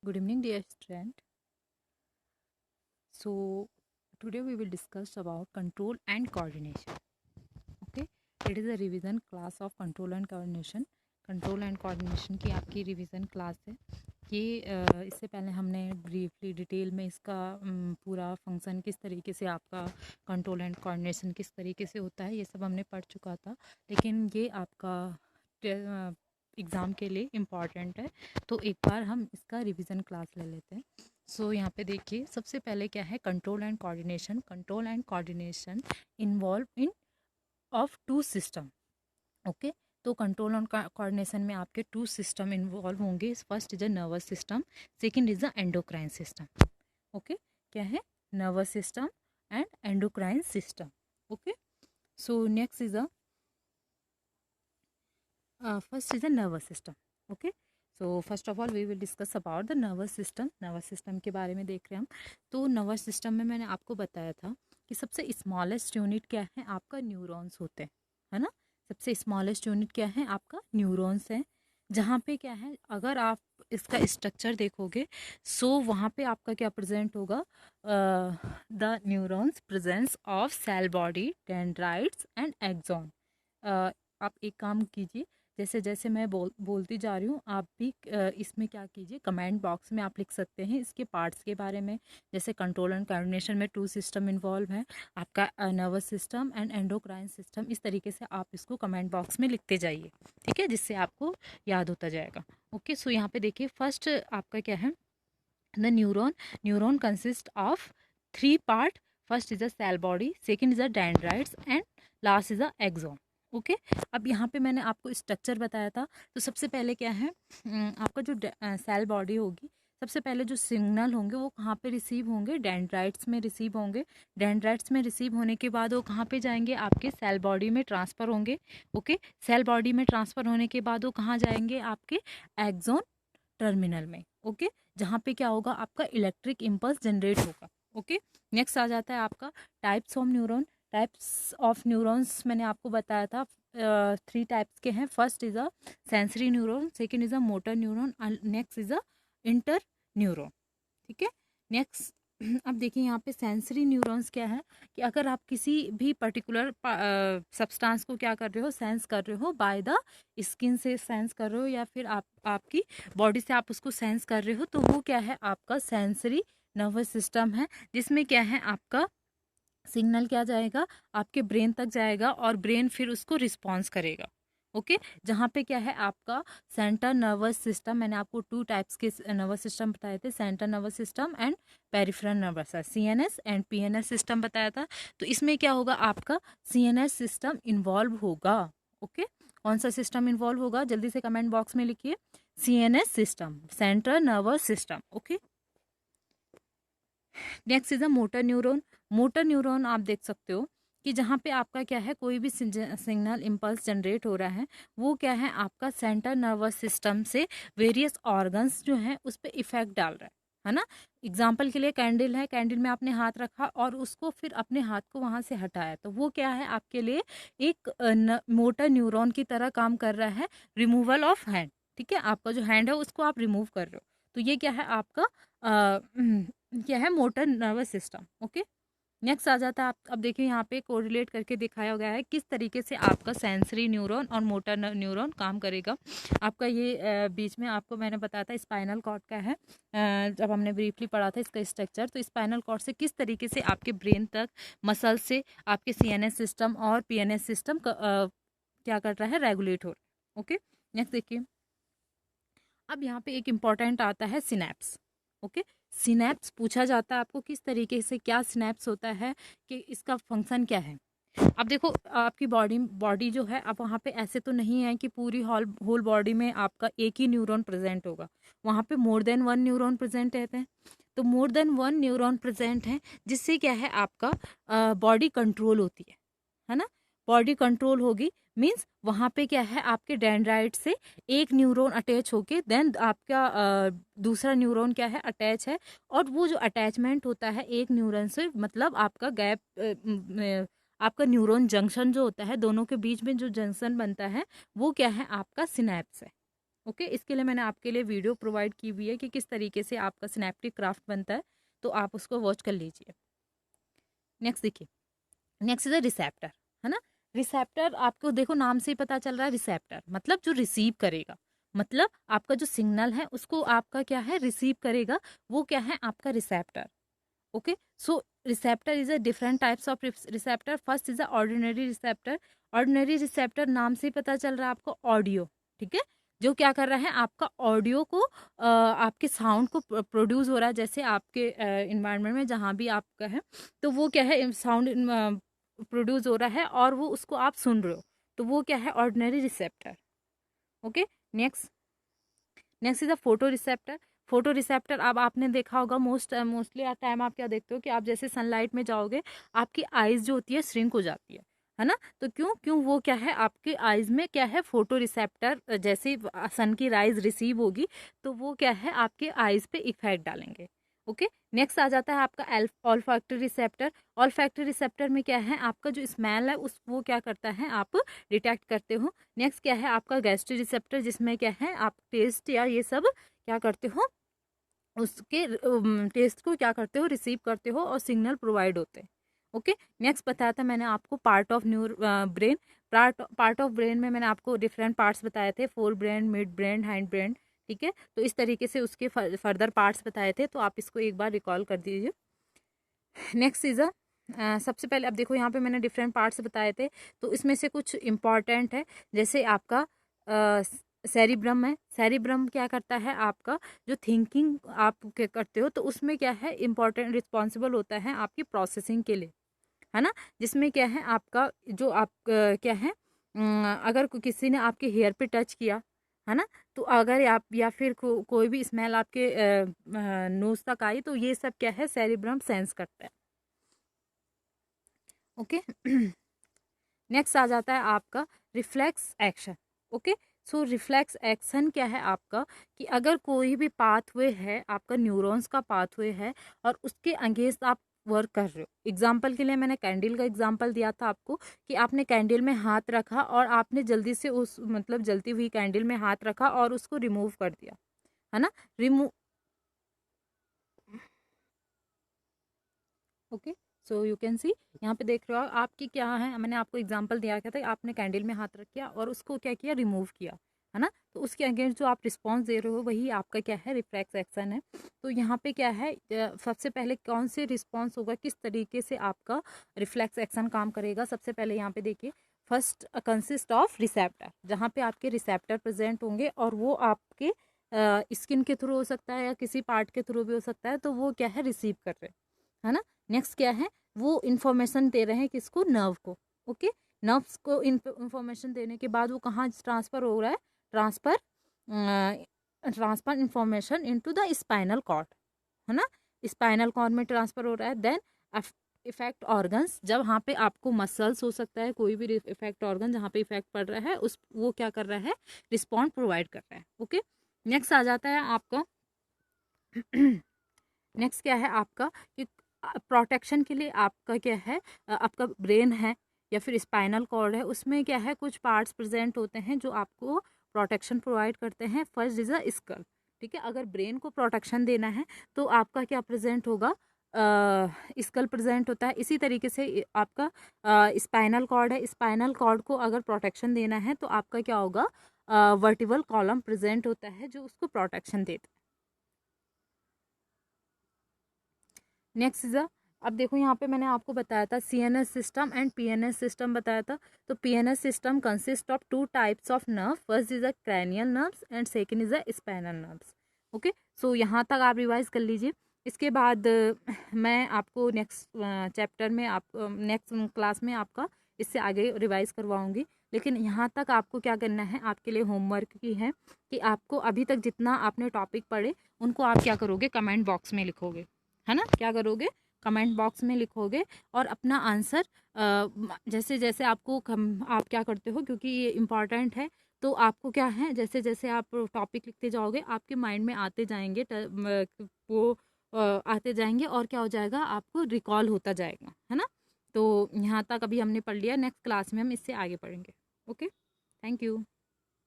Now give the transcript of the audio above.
Good evening, dear student. So, today we will discuss about control and coordination. Okay, it is a revision class of control and coordination. Control and coordination की आपकी revision class है ये। इससे पहले हमने briefly detail में इसका पूरा फंक्शन किस तरीके से आपका कंट्रोल एंड कोऑर्डिनेशन किस तरीके से होता है ये सब हमने पढ़ चुका था, लेकिन ये आपका एग्ज़ाम के लिए इम्पॉर्टेंट है, तो एक बार हम इसका रिवीजन क्लास ले लेते हैं। सो यहाँ पे देखिए, सबसे पहले क्या है control and coordination. Control and coordination involve in of two system. Okay, तो कंट्रोल एंड कोऑर्डिनेशन में आपके टू सिस्टम इन्वॉल्व होंगे। First is a nervous system, second is a endocrine system. Okay, क्या है? Nervous system and endocrine system. Okay, so next is a first is a nervous system. Okay, so first of all we will discuss about the nervous system. Nervous system के बारे में देख रहे हैं हम। तो नर्वस सिस्टम में मैंने आपको बताया था कि सबसे स्मॉलेस्ट यूनिट क्या है? आपका न्यूरॉन्स होते हैं, है ना। सबसे स्मॉलेस्ट यूनिट क्या है? आपका न्यूरॉन्स है। जहाँ पे क्या है, अगर आप इसका स्ट्रक्चर देखोगे सो वहाँ पे आपका क्या प्रेजेंट होगा? The neurons presence of cell body, dendrites and axon. आप एक काम कीजिए, जैसे जैसे मैं बोलती जा रही हूँ आप भी इसमें क्या कीजिए, कमेंट बॉक्स में आप लिख सकते हैं इसके पार्ट्स के बारे में। जैसे कंट्रोल एंड कोऑर्डिनेशन में टू सिस्टम इन्वॉल्व है, आपका nervous system and endocrine system. इस तरीके से आप इसको कमेंट बॉक्स में लिखते जाइए, ठीक है, जिससे आपको याद होता जाएगा। ओके, सो यहाँ पे देखिए, फर्स्ट आपका क्या है? The neuron consist of three part. First is a cell body, second is a dendrites and last is a axon. Okay, अब यहाँ पे मैंने आपको स्ट्रक्चर बताया था। तो सबसे पहले क्या है, आपका जो सेल बॉडी होगी, सबसे पहले जो सिग्नल होंगे वो कहाँ पे रिसीव होंगे? डेंड्राइट्स में रिसीव होंगे। डेंड्राइट्स में रिसीव होने के बाद वो कहाँ पे जाएंगे? आपके सेल बॉडी में ट्रांसफ़र होंगे। ओके, सेल बॉडी में ट्रांसफ़र होने के बाद वो कहाँ जाएंगे? आपके एक्सॉन टर्मिनल में। ओके, जहाँ पे क्या होगा? आपका इलेक्ट्रिक इम्पल्स जनरेट होगा। ओके, नेक्स्ट आ जाता है आपका types of neuron. Types of neurons मैंने आपको बताया था थ्री टाइप्स के हैं। First is a sensory neuron, second is a motor neuron, next is a inter neuron. ठीक है, नेक्स्ट अब देखिए यहाँ पे सेंसरी न्यूरॉन्स क्या है कि अगर आप किसी भी पर्टिकुलर सब्सटेंस को क्या कर रहे हो? सेंस कर रहे हो, बाय द स्किन से सेंस कर रहे हो या फिर आपकी बॉडी से आप उसको सेंस कर रहे हो, तो वो क्या है? आपका सेंसरी नर्वस सिस्टम है, जिसमें क्या है? आपका सिग्नल क्या जाएगा? आपके ब्रेन तक जाएगा और ब्रेन फिर उसको रिस्पॉन्स करेगा। ओके, जहाँ पे क्या है? आपका सेंट्रल नर्वस सिस्टम, मैंने आपको टू टाइप्स के नर्वस सिस्टम बताए थे, central nervous system and peripheral nervous, CNS and PNS system बताया था। तो इसमें क्या होगा? आपका सीएनएस सिस्टम इन्वॉल्व होगा। ओके, कौन सा सिस्टम इन्वॉल्व होगा? जल्दी से कमेंट बॉक्स में लिखिए, CNS system, central nervous system. Okay, next is a motor neuron. Motor neuron आप देख सकते हो कि जहाँ पे आपका क्या है, कोई भी सिग्नल इम्पल्स जनरेट हो रहा है, वो क्या है? आपका सेंट्रल नर्वस सिस्टम से वेरियस ऑर्गन्स जो हैं उस पर इफेक्ट डाल रहा है ना। एग्जाम्पल के लिए कैंडल है, कैंडल में आपने हाथ रखा और उसको फिर अपने हाथ को वहां से हटाया, तो वो क्या है? आपके लिए एक मोटर न्यूरॉन की तरह काम कर रहा है, रिमूवल ऑफ हैंड। ठीक है, आपका जो हैंड है उसको आप रिमूव कर रहे हो, तो ये क्या है? आपका क्या है? Motor nervous system. Okay, next आ जाता है आप, अब देखिए यहाँ पे कोरिलेट करके दिखाया गया है किस तरीके से आपका सेंसरी न्यूरॉन और मोटर न्यूरॉन काम करेगा। आपका ये बीच में आपको मैंने बताया था स्पाइनल कॉर्ड का है, जब हमने ब्रीफली पढ़ा था इसका स्ट्रक्चर, तो स्पाइनल कॉर्ड से किस तरीके से आपके ब्रेन तक, मसल से आपके सीएनएस सिस्टम और पीएनएस सिस्टम क्या कर रहा है? रेगुलेट हो रहा है। ओके, नेक्स्ट देखिए, अब यहाँ पे एक इम्पॉर्टेंट आता है सिनैप्स। ओके, सिनैप्स पूछा जाता है आपको किस तरीके से, क्या सिनैप्स होता है, कि इसका फंक्शन क्या है। अब देखो, आपकी बॉडी बॉडी जो है, अब वहाँ पे ऐसे तो नहीं है कि पूरी होल बॉडी में आपका एक ही न्यूरॉन प्रेजेंट होगा, वहाँ पे more than one neuron present रहते हैं। तो more than one neuron present है, जिससे क्या है? आपका बॉडी कंट्रोल होती है ना। बॉडी कंट्रोल होगी मीन्स वहाँ पे क्या है? आपके डेंड्राइट से एक न्यूरॉन अटैच होके देन आपका दूसरा न्यूरॉन क्या है? अटैच है, और वो जो अटैचमेंट होता है एक न्यूरॉन से, मतलब आपका गैप, आपका न्यूरॉन जंक्शन जो होता है, दोनों के बीच में जो जंक्शन बनता है, वो क्या है? आपका सिनैप्स है। ओके, इसके लिए मैंने आपके लिए वीडियो प्रोवाइड की हुई है कि किस तरीके से आपका सिनेप्टिक क्राफ्ट बनता है, तो आप उसको वॉच कर लीजिए। नेक्स्ट देखिए, नेक्स्ट इज अ रिसेप्टर, है ना। रिसेप्टर आपको देखो नाम से ही पता चल रहा है, रिसेप्टर मतलब जो रिसीव करेगा, मतलब आपका जो सिग्नल है उसको आपका क्या है, रिसीव करेगा, वो क्या है आपका receptor. Okay, so receptor is a different types of receptor. First is a ordinary receptor. Ordinary receptor नाम से ही पता चल रहा है आपको, ऑडियो, ठीक है, जो क्या कर रहा है आपका ऑडियो को आपके साउंड को प्रोड्यूस हो रहा है, जैसे आपके इन्वायरमेंट में जहाँ भी आपका है, तो वो क्या है साउंड प्रोड्यूस हो रहा है और वो उसको आप सुन रहे हो, तो वो क्या है ordinary receptor. Okay, next, next is a photo receptor. Photo receptor अब आपने देखा होगा मोस्टली टाइम आप क्या देखते हो कि आप जैसे सनलाइट में जाओगे आपकी आईज जो होती है श्रिंक हो जाती है ना। तो क्यों क्यों वो क्या है आपके आईज में क्या है फोटो रिसेप्टर, जैसे सन की राइज रिसीव होगी तो वो क्या है आपके आईज पे इफेक्ट डालेंगे। ओके, नेक्स्ट आ जाता है आपका ऑल्फैक्टरी रिसेप्टर। ऑल्फैक्टरी रिसेप्टर में क्या है आपका जो स्मेल है उस वो क्या करता है आप डिटेक्ट करते हो। नेक्स्ट क्या है आपका गैस्ट्री रिसेप्टर, जिसमें क्या है आप टेस्ट या ये सब क्या करते हो, उसके टेस्ट को क्या करते हो, रिसीव करते हो और सिग्नल प्रोवाइड होते हैं। ओके, नेक्स्ट बताया था मैंने आपको part of near brain. Part of brain में मैंने आपको डिफरेंट पार्ट्स बताए थे, fore brain, mid brain, hind brain, ठीक है। तो इस तरीके से उसके फर्दर पार्ट्स बताए थे, तो आप इसको एक बार रिकॉल कर दीजिए। नेक्स्ट इज सबसे पहले अब देखो यहाँ पे मैंने डिफरेंट पार्ट्स बताए थे, तो इसमें से कुछ इम्पॉर्टेंट है, जैसे आपका सेरिब्रम है। सेरिब्रम क्या करता है आपका जो थिंकिंग आप करते हो, तो उसमें क्या है इम्पॉर्टेंट रिस्पॉन्सिबल होता है आपकी प्रोसेसिंग के लिए, है ना। जिसमें क्या है आपका जो आप क्या है अगर किसी ने आपके हेयर पे टच किया, है ना, तो अगर आप या फिर कोई भी स्मेल आपके नोज तक आई, तो ये सब क्या है सेरिब्रम सेंस करता है। ओके, नेक्स्ट आ जाता है आपका रिफ्लेक्स एक्शन। ओके, सो रिफ्लेक्स एक्शन क्या है आपका कि अगर कोई भी पाथवे है आपका न्यूरॉन्स का पाथवे है और उसके अगेंस्ट आप वर्क कर रहे हो। एग्जाम्पल के लिए मैंने कैंडल का एग्जाम्पल दिया था आपको कि आपने कैंडल में हाथ रखा और आपने जल्दी से उस मतलब जलती हुई कैंडल में हाथ रखा और उसको रिमूव कर दिया, है ना, remove. Okay, so you can see, यहाँ पे देख रहे हो आपकी क्या है, मैंने आपको एग्जांपल दिया क्या था, आपने कैंडल में हाथ रख किया और उसको क्या किया, रिमूव किया, है ना, तो उसके अगेंस्ट जो आप रिस्पॉन्स दे रहे हो वही आपका क्या है रिफ्लेक्स एक्शन है। तो यहाँ पे क्या है सबसे पहले कौन से रिस्पॉन्स होगा, किस तरीके से आपका रिफ्लेक्स एक्शन काम करेगा। सबसे पहले यहाँ पे देखिए, फर्स्ट कंसिस्ट ऑफ रिसेप्टर, जहाँ पे आपके रिसेप्टर प्रेजेंट होंगे और वो आपके स्किन के थ्रू हो सकता है या किसी पार्ट के थ्रू भी हो सकता है, तो वो क्या है रिसीव कर रहे हैं, है ना। नेक्स्ट क्या है, वो इंफॉर्मेशन दे रहे हैं किसको, नर्व को। ओके, नर्व्स को इंफॉर्मेशन देने के बाद वो कहाँ ट्रांसफर हो रहा है, transfer transfer information into the spinal cord, है ना, स्पाइनल कॉर्ड में ट्रांसफर हो रहा है। देन इफेक्ट ऑर्गन्स, जब वहाँ पे आपको मसल्स हो सकता है, कोई भी इफेक्ट ऑर्गन जहाँ पे इफेक्ट पड़ रहा है उस वो क्या कर रहा है, रिस्पॉन्ड प्रोवाइड कर रहा है। ओके, नेक्स्ट आ जाता है आपका नेक्स्ट क्या है आपका कि प्रोटेक्शन के लिए आपका क्या है आपका ब्रेन है या फिर स्पाइनल कॉर्ड है, उसमें क्या है कुछ पार्ट्स प्रेजेंट होते हैं जो आपको प्रोटेक्शन प्रोवाइड करते हैं। फर्स्ट इज अ स्कल, ठीक है, अगर ब्रेन को प्रोटेक्शन देना है तो आपका क्या प्रेजेंट होगा, स्कल प्रेजेंट होता है। इसी तरीके से आपका स्पाइनल कॉर्ड है, स्पाइनल कॉर्ड को अगर प्रोटेक्शन देना है तो आपका क्या होगा, वर्टिबल कॉलम प्रेजेंट होता है जो उसको प्रोटेक्शन देता है। नेक्स्ट इज अब देखो यहाँ पे मैंने आपको बताया था CNS system and PNS system बताया था। तो PNS system consist of two types of nerve, first is a cranial nerves and second is a spinal nerves. Okay, so यहाँ तक आप रिवाइज कर लीजिए। इसके बाद मैं आपको नेक्स्ट चैप्टर में आप नेक्स्ट क्लास में आपका इससे आगे रिवाइज करवाऊंगी। लेकिन यहाँ तक आपको क्या करना है, आपके लिए होमवर्क की है कि आपको अभी तक जितना आपने टॉपिक पढ़े उनको आप क्या करोगे, कमेंट बॉक्स में लिखोगे, है ना, क्या करोगे, कमेंट बॉक्स में लिखोगे और अपना आंसर जैसे जैसे आपको आप क्या करते हो, क्योंकि ये इम्पॉर्टेंट है, तो आपको क्या है जैसे जैसे आप टॉपिक लिखते जाओगे आपके माइंड में आते जाएंगे वो आते जाएंगे और क्या हो जाएगा, आपको रिकॉल होता जाएगा, है ना। तो यहाँ तक अभी हमने पढ़ लिया, नेक्स्ट क्लास में हम इससे आगे पढ़ेंगे। Okay, thank you.